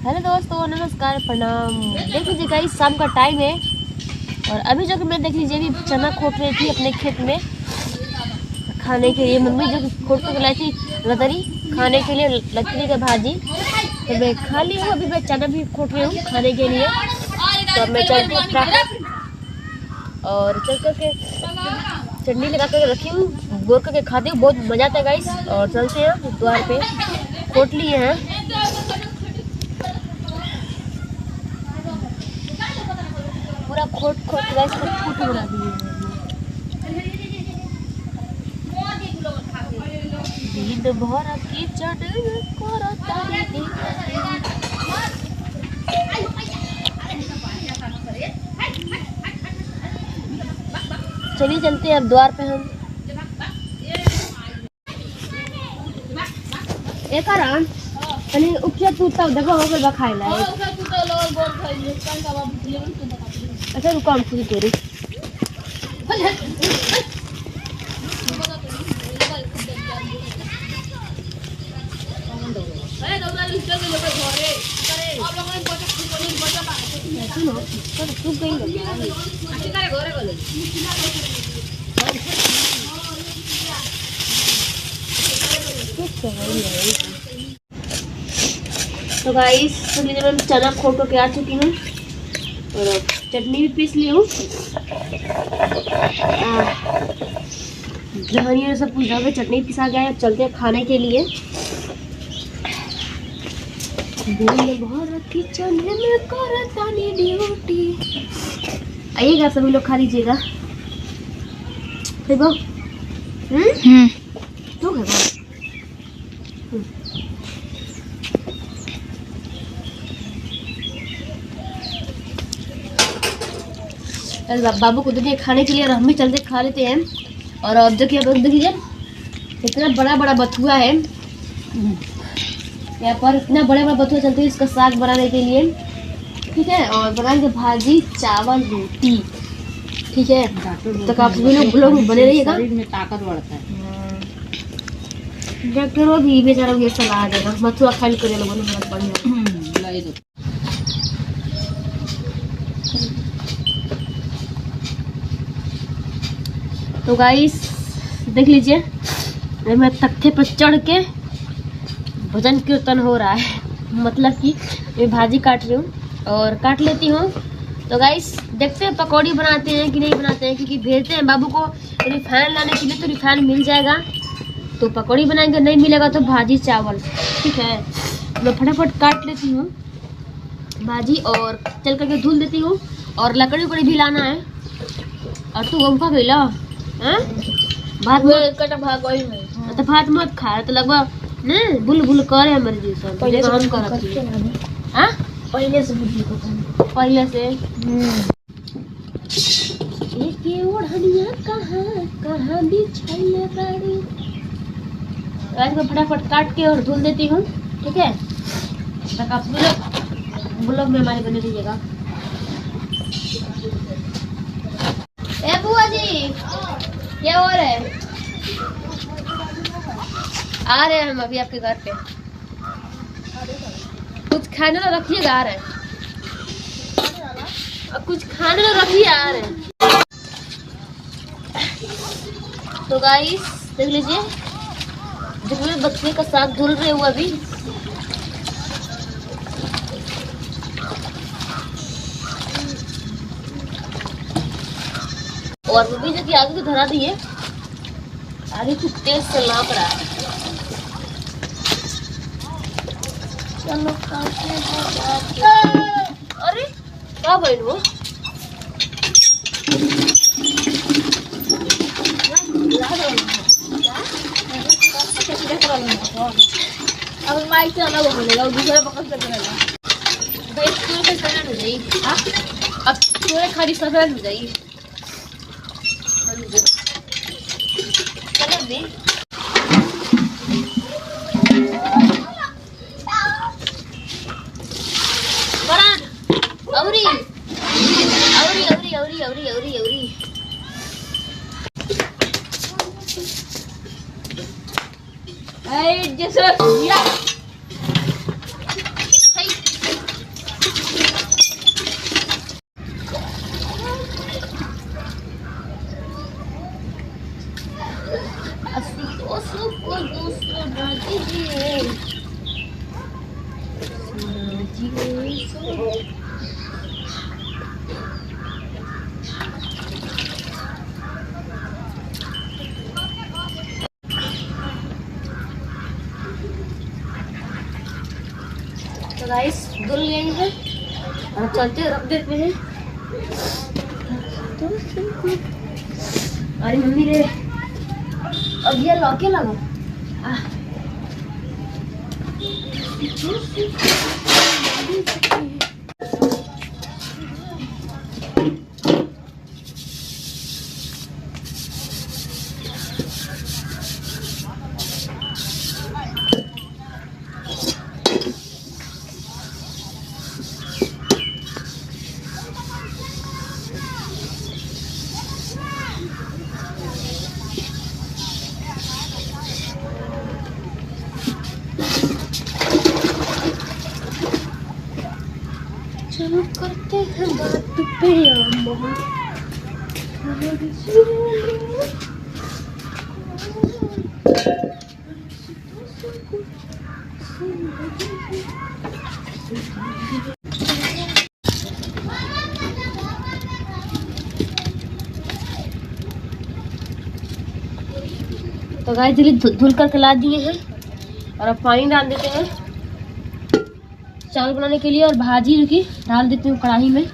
Hello दोस्तों, नमस्कार, प्रणाम। देख लीजिए गाइस, शाम का टाइम है और अभी जो कि मैं देख लीजिए अभी चना खोट रही थी अपने खेत में खाने के लिए। मम्मी जो खोट के लाई थी लतरी खाने के लिए, लतरी का भाजी। तो मैं खा ली हूँ, अभी मैं चना भी खोट रही हूँ खाने के लिए। तो मैं चलती हूँ और चल करके चटनी लगा कर रखी हूँ, बोर करके खाती हूँ, बहुत मजा आता है गाइस। और चलते हैं द्वार पे, खोट लिए हैं। पूरा खोट गाइस खोट बना दिए हैं। दिन भर किचन चलिए चलते हैं अब द्वार पे हम। एक आराम कनी उपसे टूटता देखो हो गल खाई ला। अच्छा रुको हम खुद तेरी तो गाइस मैं चना खोट के आ चुकी हूँ और अब चटनी भी पीस ली हूँ। धनिया सब कुछ डाल के चटनी पिसा गया है। चलते हैं खाने के लिए। किचन में करतानी ड्यूटी। आइएगा सभी लोग, खा लीजिएगा। तो बाबू को देखिए खाने के लिए और हम भी चलते खा लेते हैं। और अब देखिए देखिए इतना बड़ा बड़ा बथुआ है यहाँ पर, इतना बड़ा बड़ा बथुआ। चलते हैं इसका साग बनाने के लिए, ठीक है। और बनाएंगे भाजी, चावल, रोटी, ठीक है। तो आप सभी लोग ब्लॉग में बने रहिएगा। शरीर में ताकत बढ़ता है। डॉक्टरों भी बेचारा ये सलाह देगा बथुआ खाने के लिए लोगों ने बहुत बढ़िया। तो गाइस देख लीजिए मैं तख्ते पर चढ़ के भजन कीर्तन हो रहा है। मतलब कि मैं भाजी काट रही हूँ और काट लेती हूँ। तो गाइस देखते हैं पकौड़ी बनाते हैं कि नहीं बनाते हैं, क्योंकि भेजते हैं बाबू को रिफाइन लाने के लिए। तो रिफाइन मिल जाएगा तो पकौड़ी बनाएंगे, नहीं मिलेगा तो भाजी चावल, ठीक है। मैं फटाफट काट लेती हूँ भाजी और चल करके धुल देती हूँ। और लकड़ी उकड़ी भी लाना है। और तू गम खा गई भात तो भात मत खा तो लगभग नहीं बुल बुल करे हमारे जैसा पहले से हम करते हैं। हां पहले से पहले से ये ओढ़निया कहां बिछाइले बाड़ी। आज मैं फटाफट काट के और धुल देती हूँ, ठीक है। तक आप ब्लॉग में हमारे बने रहिएगा। ए बुआ जी क्या हो रहा है? आ रहे हैं हम अभी आपके घर पे। कुछ खाने तो रखिएगा, आ रहे हैं। कुछ खाने तो रखिए, आ रहे हैं। तो गाइस देख लीजिए जिसमें बच्चे का साग धुल रहे हुआ अभी। और मम्मी जो कि आगे को धरा दी है, आगे कुछ तेज से लाप रहा है। चलो अरे क्या बोल वो अब माइक से अलग हो बोलेगा, दूसरा पकड़ कर रहेगा। भाई पूरे पे सफेद हो जाएगी। हाँ अब पूरे खाली सफेद हो जाएगी। चलो भी बरान औरी औरी औरी औरी औरी औरी औरी ऐ जैसे या सबको दूसरा दीजिए। तो गाइस धुल गई है और चलते रख देते हैं। अरे मम्मी रे अब ये लौके लगा। चलो करते हैं बात पे तो गाइस जल्दी धुल कर ला दिए हैं और अब पानी डाल देते हैं चावल बनाने के लिए। और भाजी जो कि डाल देती हूँ कढ़ाई में।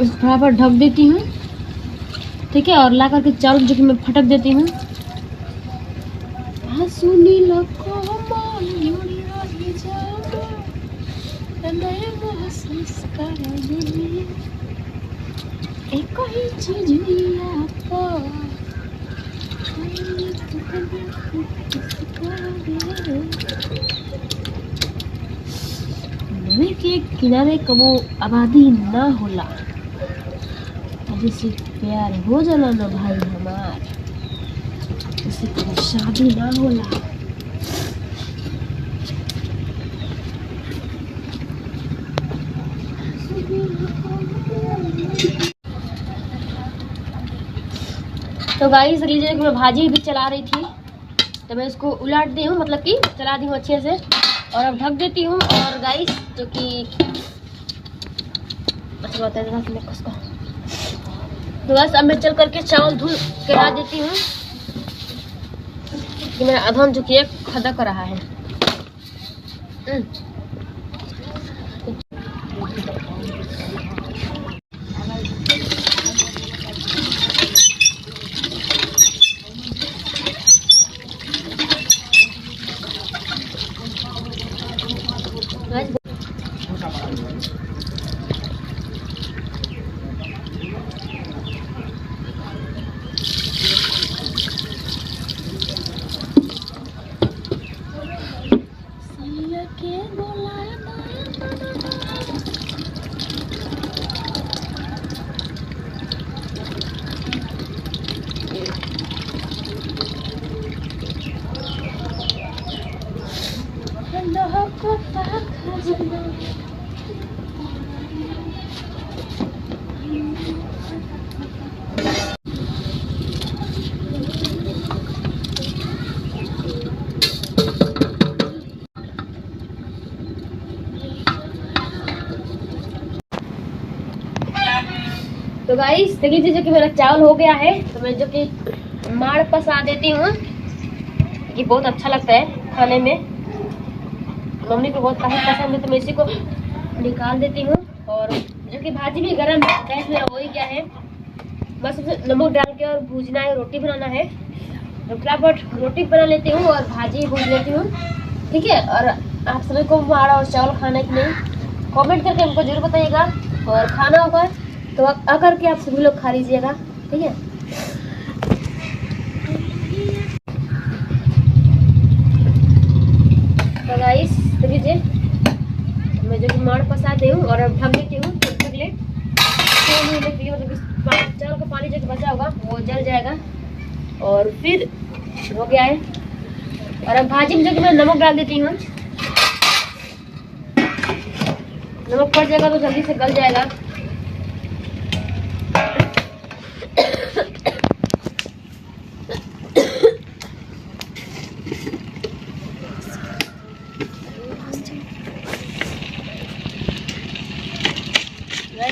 इस थोड़ा पर ढक देती हूँ, ठीक है। और ला करके चावल जो कि मैं फटक देती हूँ। नदी के किनारे कबो आबादी ना होला, जिससे प्यार हो जाला ना भाई हमार, जिससे कभी शादी ना होला। तो गाइस लीजिए मैं भाजी भी चला रही थी तो मैं इसको उलट दी हूँ, मतलब कि चला दी हूँ अच्छे से। और अब ढक देती हूँ। और गाइस जो कि अच्छा बात है उसको, तो बस अब मैं चल करके चावल धुल के ला देती हूँ कि मेरा अधन जो कि खदक रहा है। तो गाइस देख लीजिए जो कि मेरा चावल हो गया है। तो मैं जो कि माड़ पसा देती हूँ, ये बहुत अच्छा लगता है खाने में, मम्मी को बहुत काफी पसंद है। तो मैं इसी को निकाल देती हूँ। और जो कि भाजी भी गरम है, गैस मेरा हो ही गया है, बस उसे नमक डाल के और भूजना है, रोटी बनाना है। तो फटाफट रोटी बना लेती हूँ और भाजी भूज लेती हूँ, ठीक है। और आप सभी को माड़ा और चावल खाना है कि नहीं कमेंट करके हमको जरूर बताइएगा। और खाना होगा तो अगर के आप सभी लोग खा लीजिएगा, ठीक है। तो लीजिए मैं जो कि माड़ पसाती हूँ और अब ढक देती हूँ तब तक ले मतलब चावल का पानी जो कि बचा होगा वो जल जाएगा और फिर हो गया है। और अब भाजी में जो कि मैं नमक डाल देती हूँ, नमक पड़ जाएगा तो जल्दी से गल जाएगा।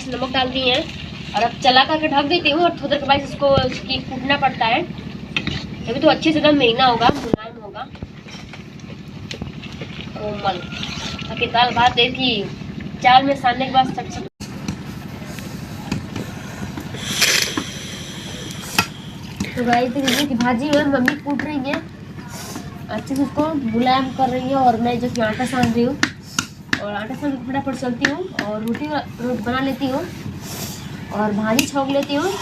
नमक डाल दिए हैं और अब चला करके ढक देती हूँ और थोड़ी देर के बाद इसको कूटना पड़ता है तभी तो अच्छे से एकदम महीना होगा, मुलायम होगा, कोमल, ताकि दाल भात देखी चावल में सानने के बाद सब तो गाइस देखिए कि भाजी में मम्मी कूट रही है, अच्छे से उसको मुलायम कर रही है और मैं जो कि आटा सान रही हूँ और आटा सान के फटाफट चलती हूँ और रोटी बना लेती हूँ और भाजी छौंक लेती हूँ।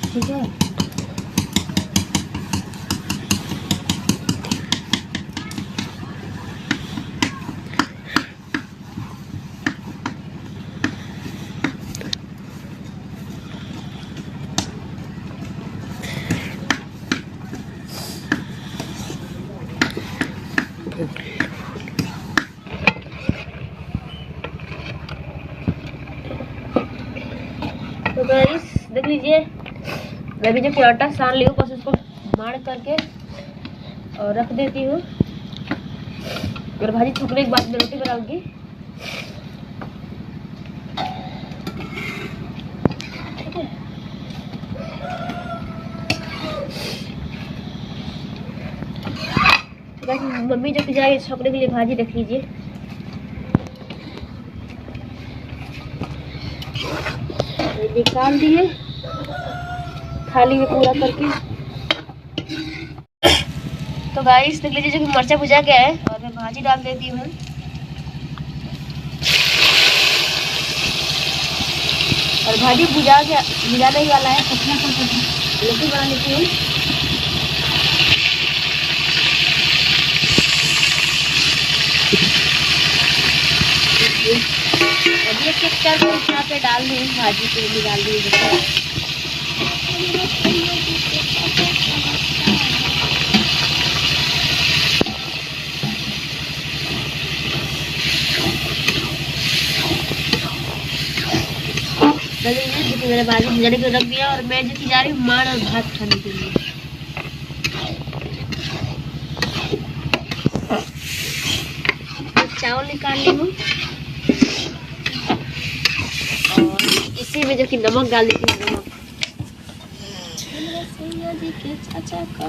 ठीक है, तो गाइस देख लीजिए मैं भी जो कि आटा सान ली हूँ, बस उसको मार करके और रख देती हूँ और भाजी छूकने के बाद में रोटी बनाऊंगी। ठीक है, मम्मी जो कि जाएगी छौंकने के लिए भाजी रख लीजिए। निकाल दिए थाली में पूरा करके। तो गाइस देख लीजिए जो कि मिर्चा भुजा गया है और मैं भाजी डाल देती हूँ और भाजी भुजाने ही वाला है, रोटी बना लेती हूँ। अभी एक चार यहाँ पे डाल दी भाजी के लिए डाल दी मेरे भाजी भुजाने को रख दिया और मैं जो कि जा रही हूँ माड़ और भात खाने के लिए। चावल निकाल ली हूँ और इसी में जो कि नमक डाल देती हूँ। नमक चाचा का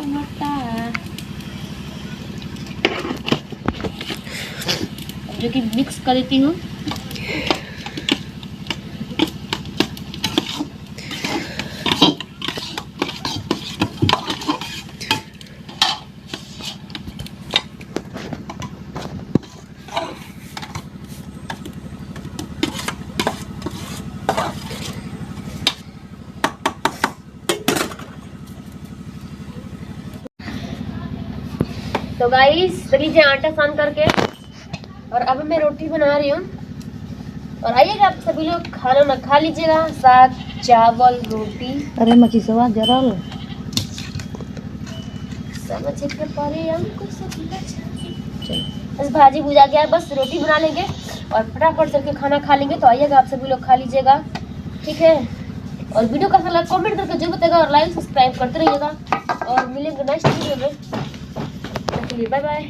जो कि मिक्स कर देती हूँ। तो गाइस देख लीजिए आटा सान करके और अब मैं रोटी बना रही हूँ और आइएगा आप सभी लोग खाना ना खा लीजिएगा, साग चावल रोटी। अरे मच्छी सवा जरा समझ के पारे हमको बस भाजी भुजा गया, बस रोटी बना लेंगे और फटाफट चल के खाना खा लेंगे। तो आइएगा आप सभी लोग खा लीजिएगा, ठीक है। और वीडियो कैसा लगा कमेंट करके जो बताएगा और लाइक सब्सक्राइब करते रहिएगा और मिलेंगे नेक्स्ट वीडियो में। Bye bye.